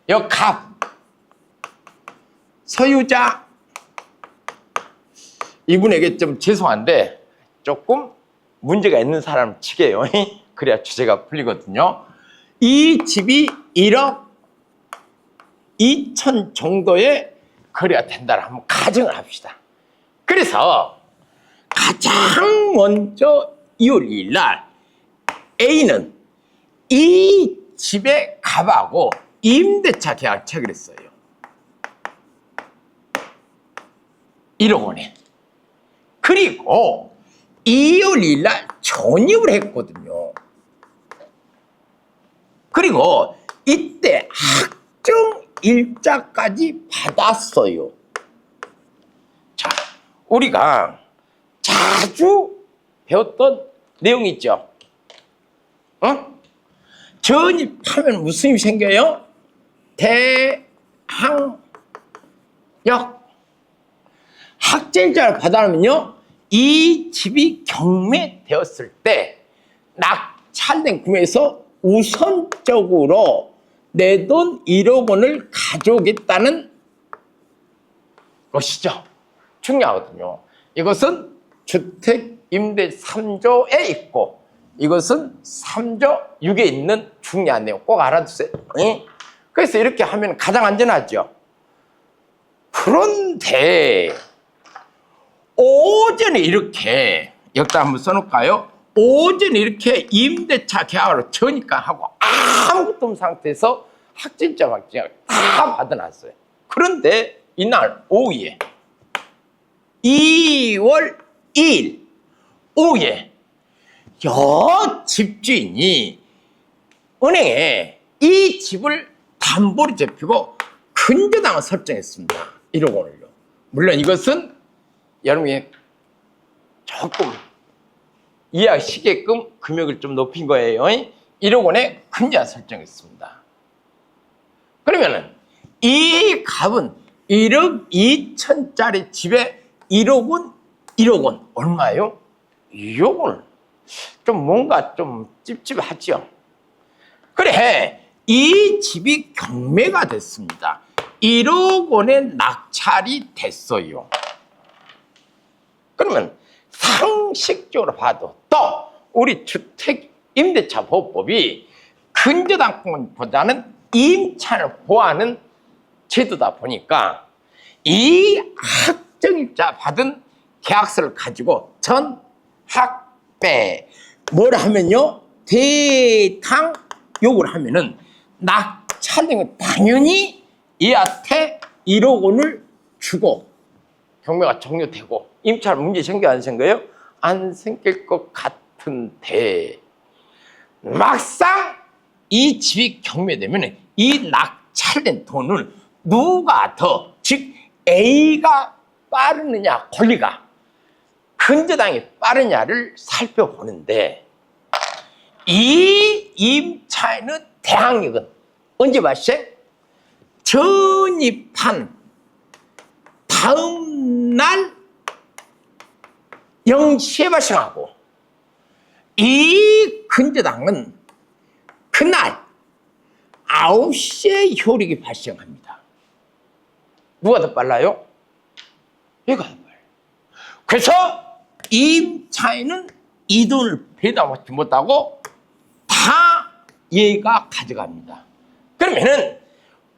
요 갑, 소유자, 이분에게 좀 죄송한데 조금 문제가 있는 사람 치게요. 그래야 주제가 풀리거든요. 이 집이 1억 2천 정도의 거래가 된다고 한번 가정을 합시다. 그래서 가장 먼저 2월 2일 날 A는 이 집의 갑하고 임대차 계약을 체결했어요. 1억 원에. 그리고 2월 2일 날 전입을 했거든요. 그리고 이때 확정 일자까지 받았어요. 자, 우리가 자주 배웠던 내용이 있죠. 전입하면 무슨 일이 생겨요? 대항력. 확정일자를 받아놓으면요, 이 집이 경매되었을 때 낙찰된 금액에서 우선적으로 내 돈 1억 원을 가져오겠다는 것이죠. 중요하거든요. 이것은 주택임대 3조에 있고 이것은 3조 6에 있는 중요한 내용 꼭 알아두세요. 그래서 이렇게 하면 가장 안전하죠. 그런데 오전에 이렇게 여기다 한번 써놓을까요? 오전에 이렇게 임대차 계약으로 전입하고 아무것도 없는 상태에서 확진자 다 받아놨어요. 그런데 이날 오후에 2월 2일 오후에 여 집주인이 은행에 이 집을 담보로 잡히고 근저당을 설정했습니다. 1억 원을요. 물론 이것은 여러분이 조금 이해하시게끔 금액을 좀 높인 거예요. 1억 원에 근저당 설정했습니다. 그러면은 이 값은 1억 2천짜리 집에 1억 원 얼마예요? 2억 원. 좀 뭔가 좀 찝찝하죠. 그래, 이 집이 경매가 됐습니다. 1억 원에 낙찰이 됐어요. 그러면 상식적으로 봐도 또 우리 주택임대차 보호법이 근저당권보다는 임차인을 보호하는 제도다 보니까 이 확정일자 받은 계약서를 가지고 전 학배 뭘 하면요, 대탕 요구를 하면은 낙찰된 건 당연히 얘한테 1억 원을 주고 경매가 종료되고 임차를 문제 생겨 안 생겨요? 안 생길 것 같은데 막상 이 집이 경매되면 이 낙찰된 돈을 누가 더, 즉 A가 빠르느냐 권리가 근저당이 빠르냐를 살펴보는데 이 임차인의 대항력은 언제 발생? 전입한 다음 날 0시에 발생하고 이 근저당은 그날 9시에 효력이 발생합니다. 누가 더 빨라요? 얘가 더 빨라요. 그래서 임차인은 이 돈을 배당받지 못하고 다 얘가 가져갑니다. 그러면은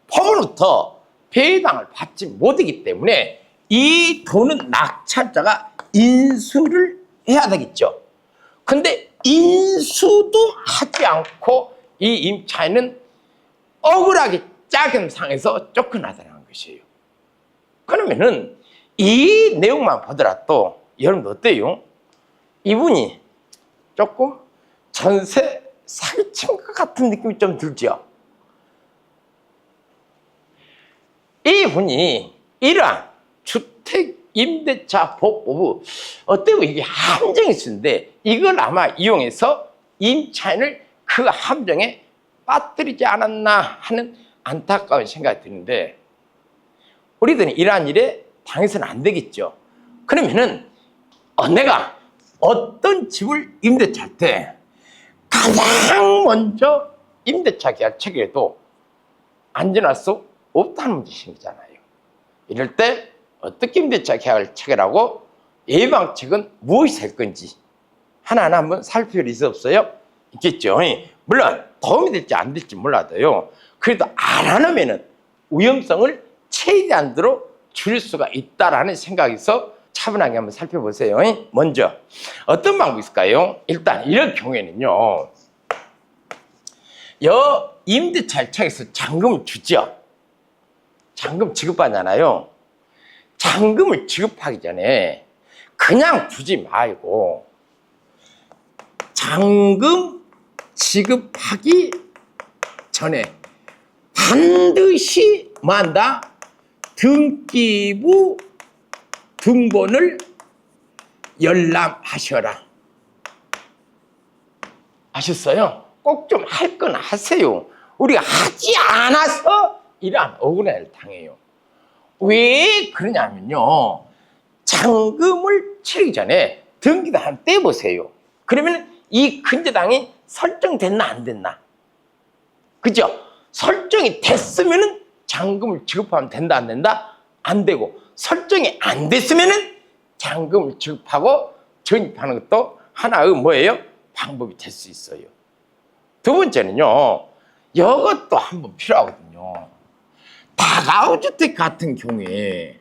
법으로부터 배당을 받지 못하기 때문에 이 돈은 낙찰자가 인수를 해야 되겠죠. 근데 인수도 하지 않고 이 임차인은 억울하게 짜금 상해서 쫓겨나다는 것이에요. 그러면은 이 내용만 보더라도 여러분 어때요? 이분이 조금 전세 사기친 것 같은 느낌이 좀 들죠. 이분이 이러한 주택임대차 보호법이 어때요? 이게 함정이 있는데 이걸 아마 이용해서 임차인을 그 함정에 빠뜨리지 않았나 하는 안타까운 생각이 드는데 우리들은 이러한 일에 당해서는 안 되겠죠. 그러면은 내가 어떤 집을 임대차 할 때 가장 먼저 임대차 계약 체결해도 안전할 수 없다는 뜻이잖아요. 이럴 때 어떻게 임대차 계약을 체결하고 예방책은 무엇이 될 건지 하나하나 한번 살펴볼 수 없어요? 있겠죠. 물론 도움이 될지 안 될지 몰라도요. 그래도 알아놓으면 위험성을 최대한으로 줄일 수가 있다라는 생각에서 차분하게 한번 살펴보세요. 먼저 어떤 방법이 있을까요? 일단 이런 경우에는요. 임대차 측에서 잔금을 주죠. 잔금 지급하잖아요. 잔금을 지급하기 전에 그냥 주지 말고 잔금 지급하기 전에 반드시 뭐한다? 등기부 등본을 열람하셔라. 아셨어요? 꼭 좀 할 건 하세요. 우리가 하지 않아서 이러한 억울함을 당해요. 왜 그러냐면요. 잔금을 치르기 전에 등기도 한번 떼보세요. 그러면 이 근저당이 설정됐나 안 됐나? 그죠? 설정이 됐으면 잔금을 지급하면 된다 안 된다? 안 되고 설정이 안 됐으면 잔금을 지급하고 전입하는 것도 하나의 뭐예요? 방법이 될 수 있어요. 두 번째는요. 이것도 한번 필요하거든요. 다가구주택 같은 경우에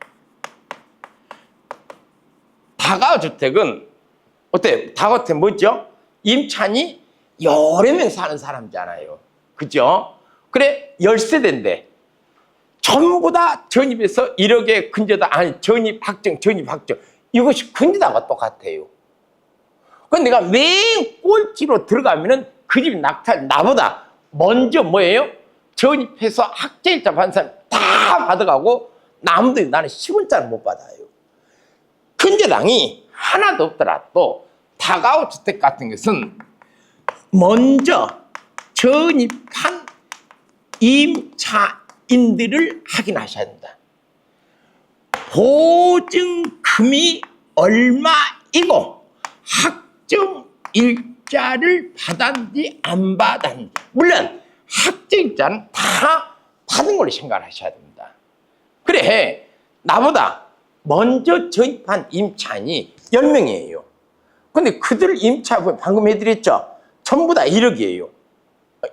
다가구주택은 어때? 다가구주택 뭐죠? 임차인이 여러 명 사는 사람이잖아요. 그죠? 그래 10세대인데 전부 다 전입해서 1억의 근저당 아니 전입 확정 이것이 근저당과 똑같아요. 그런데 내가 맨 꼴찌로 들어가면은 그 집이 낙찰 나보다 먼저 뭐예요? 전입해서 학자일자 받은 사람 다 받아가고 남들이 나는 10원짜리 못 받아요. 근저당이 하나도 없더라도 다가구 주택 같은 것은 먼저 전입한 임차인들을 확인하셔야 된다. 보증금이 얼마이고 확정일자를 받았는지 안 받았는지 물론 확정일자는 다 받은 걸로 생각을 하셔야 됩니다. 그래 나보다 먼저 전입한 임차인이 10명이에요. 근데 그들 임차부 방금 해드렸죠? 전부 다 1억이에요.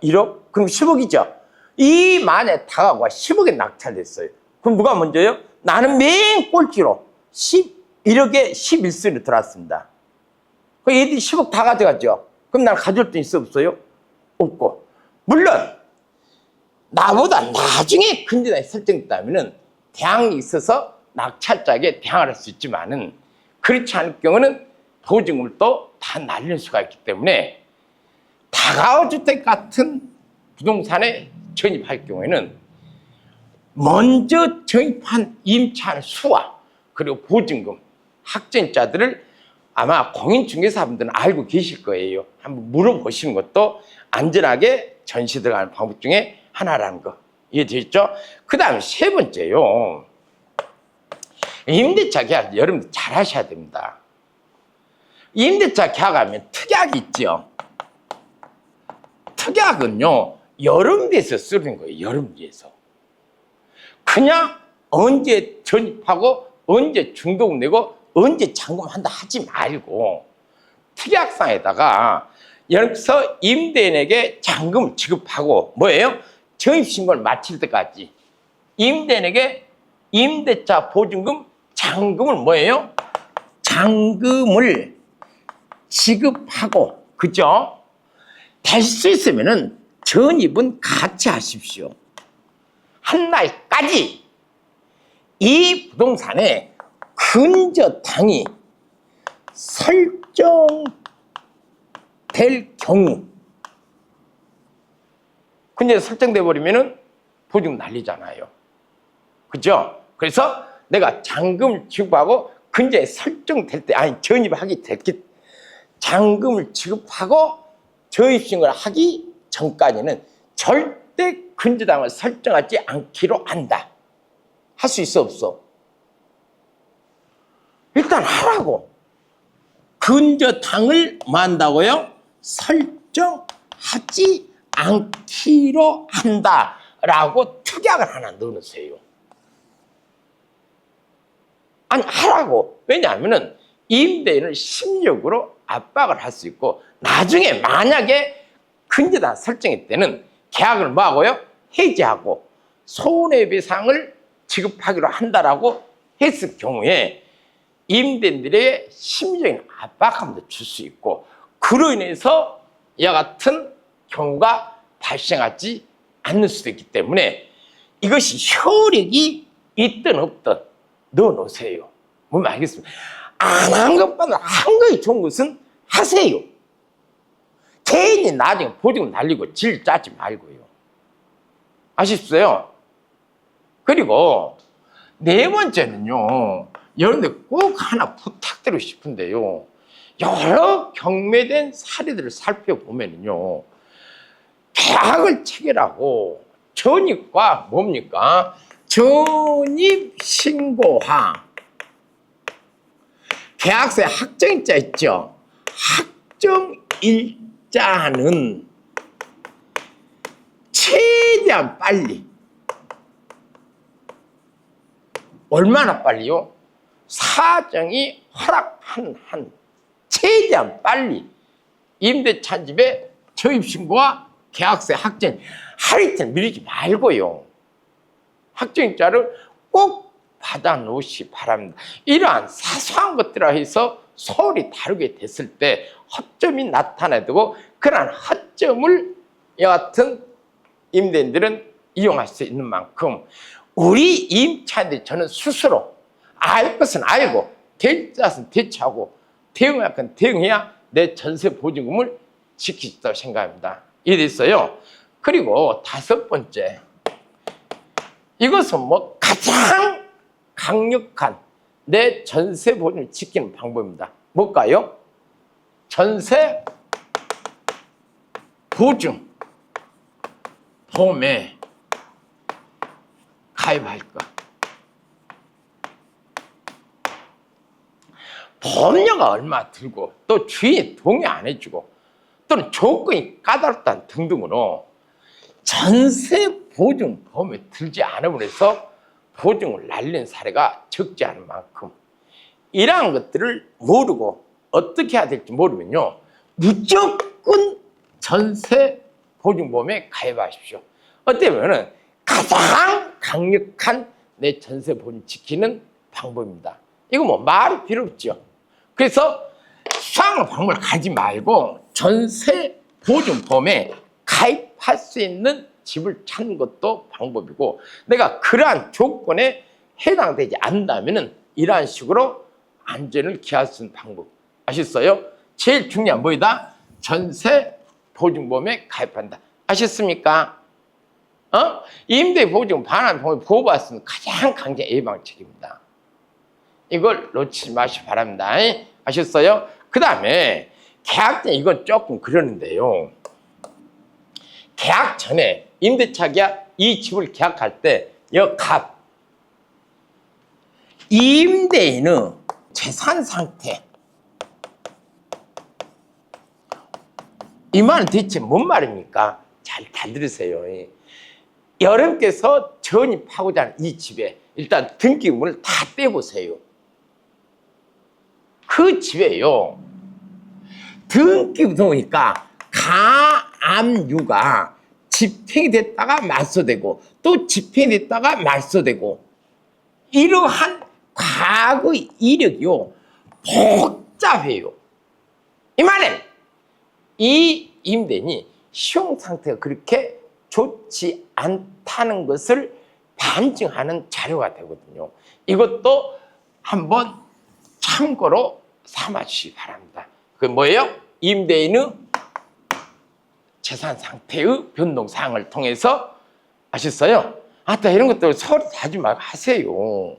1억? 그럼 10억이죠? 이 만에 다가구가 10억에 낙찰됐어요. 그럼 누가 먼저요? 나는 맨 꼴찌로 1억에 11순위 들어왔습니다. 그 얘들이 10억 다 가져갔죠? 그럼 나는 가져올 돈 있어 없어요? 없고. 물론 나보다 나중에 근저당이 설정됐다면 대항이 있어서 낙찰자에게 대항을 할 수 있지만은 그렇지 않을 경우는 보증금을 또 다 날릴 수가 있기 때문에 다가구주택 같은 부동산에 전입할 경우에는 먼저 전입한 임차인 수와 그리고 보증금, 확정자들을 아마 공인중개사분들은 알고 계실 거예요. 한번 물어보시는 것도 안전하게 전시 들어가는 방법 중에 하나라는 거 이해되셨죠? 그 다음에 세 번째요. 임대차 계약 여러분들 잘 하셔야 됩니다. 임대차 계약하면 특약이 있죠. 특약은요. 여름지에서 쓰는 거예요. 여름지에서. 그냥 언제 전입하고 언제 중도금 내고 언제 잔금한다 하지 말고 특약상에다가 여기서 임대인에게 잔금을 지급하고 뭐예요? 전입신고를 마칠 때까지 임대인에게 임대차 보증금 잔금을 뭐예요? 잔금을 지급하고 그죠? 될 수 있으면은 전입은 같이 하십시오. 한 날까지 이 부동산에 근저당이 설정될 경우 근데 설정돼 버리면은 보증금 날리잖아요. 그죠? 그래서 내가 잔금을 지급하고 근저에 설정될 때 아니 전입하기 됐기 잔금을 지급하고 전입신고를 하기 전까지는 절대 근저당을 설정하지 않기로 한다. 할 수 있어 없어? 일단 하라고. 근저당을 뭐 한다고요? 설정하지 않기로 한다라고 특약을 하나 넣어놓으세요. 아니, 하라고. 왜냐하면은 임대인을 심리적으로 압박을 할 수 있고, 나중에 만약에 근저당 설정일 때는 계약을 뭐하고요? 해지하고 손해배상을 지급하기로 한다라고 했을 경우에 임대인들의 심리적인 압박감도 줄 수 있고, 그로 인해서 이와 같은 경우가 발생하지 않을 수도 있기 때문에 이것이 효력이 있든 없든 넣어놓으세요. 뭔 알겠습니까? 안 한 것보다 한 것이 좋은 것은 하세요. 괜히 나중에 보증 날리고 질 짜지 말고요. 아십시오? 그리고 네 번째는요, 여러분들 꼭 하나 부탁드리고 싶은데요, 여러 경매된 사례들을 살펴보면요, 계약을 체결하고 전입과 뭡니까? 전입신고하, 계약서에 확정일자 있죠? 확정일자는 최대한 빨리, 얼마나 빨리요? 사정이 허락한 한 최대한 빨리 임대차 집의 전입신고와 계약서에 확정, 하루 이틀 미루지 말고요, 확정일자를 꼭 받아 놓으시 바랍니다. 이러한 사소한 것들을 해서 서울이 다르게 됐을 때 허점이 나타나고, 그러한 허점을 여하튼 임대인들은 이용할 수 있는 만큼 우리 임차인들, 저는 스스로 알 것은 알고 될 것은 대처하고 대응할 건 대응해야 내 전세 보증금을 지킬 수 있다고 생각합니다. 이랬어요. 그리고 다섯 번째, 이것은 뭐 가장 강력한 내 전세 보증을 지키는 방법입니다. 뭘까요? 전세 보증 보험에 가입할 것. 보험료가 얼마 들고, 또 주인이 동의 안 해주고, 또는 조건이 까다롭다 등등으로 전세 보증 보험에 들지 않음으로 해서 보증을 날린 사례가 적지 않은 만큼, 이러한 것들을 모르고 어떻게 해야 될지 모르면요, 무조건 전세 보증보험에 가입하십시오. 어떻게 보면 가장 강력한 내 전세 보증 지키는 방법입니다. 이거 뭐 말이 필요 없죠. 그래서 수상한 방법을 가지 말고 전세 보증보험에 가입할 수 있는 집을 찾는 것도 방법이고, 내가 그러한 조건에 해당되지 않는다면 이러한 식으로 안전을 기할 수 있는 방법. 아셨어요? 제일 중요한 뭐이다? 전세 보증보험에 가입한다. 아셨습니까? 임대 보증 반환 보험을 보호받을 수 있는 가장 강제 예방책입니다. 이걸 놓치지 마시기 바랍니다. 아셨어요? 그 다음에 계약 때 이건 조금 그러는데요, 계약 전에 임대차 계약, 이 집을 계약할 때 값, 임대인의 재산 상태, 이 말은 대체 뭔 말입니까? 잘 들으세요. 여러분께서 전입하고자 하는 이 집에 일단 등기부를 다 떼보세요. 그 집에요, 등기부 보니까 가압류가 집행이 됐다가 말소되고 또 집행이 됐다가 말소되고, 이러한 과거의 이력이요, 복잡해요. 이 말은 이 임대인이 시용 상태가 그렇게 좋지 않다는 것을 반증하는 자료가 되거든요. 이것도 한번 참고로 삼아주시기 바랍니다. 그 뭐예요? 임대인의 재산 상태의 변동 사항을 통해서. 아셨어요? 아따, 이런 것들 서로 하지 말고 하세요.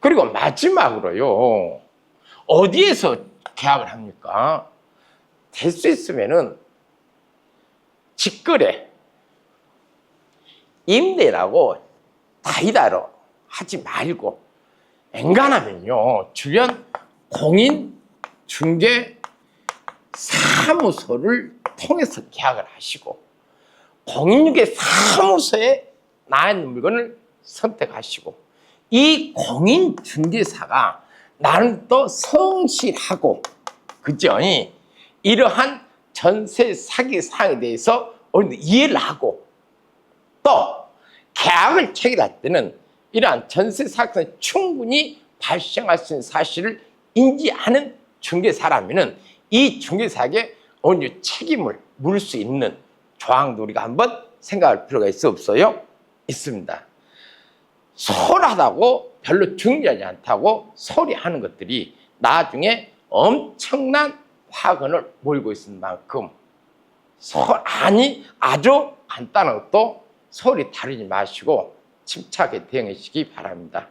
그리고 마지막으로요, 어디에서 계약을 합니까? 될 수 있으면은 직거래, 임대라고 다이다로 하지 말고, 엔간하면요, 주변 공인 중개 사무소를 통해서 계약을 하시고, 공인중개 사무소에 나 있는 물건을 선택하시고, 이 공인중개사가 나는 또 성실하고, 그죠? 이러한 전세 사기 사항에 대해서 어느 정도 이해를 하고, 또 계약을 체결할 때는 이러한 전세 사기가 충분히 발생할 수 있는 사실을 인지하는 중개사라면은 이 중개사에게 어느 정도 책임을 물을 수 있는 조항도 우리가 한번 생각할 필요가 있어 없어요? 있습니다. 소홀하다고 별로 중요하지 않다고 소리하는 것들이 나중에 엄청난 화근을 몰고 있는 만큼 아주 간단한 것도 소리 다루지 마시고 침착하게 대응하시기 바랍니다.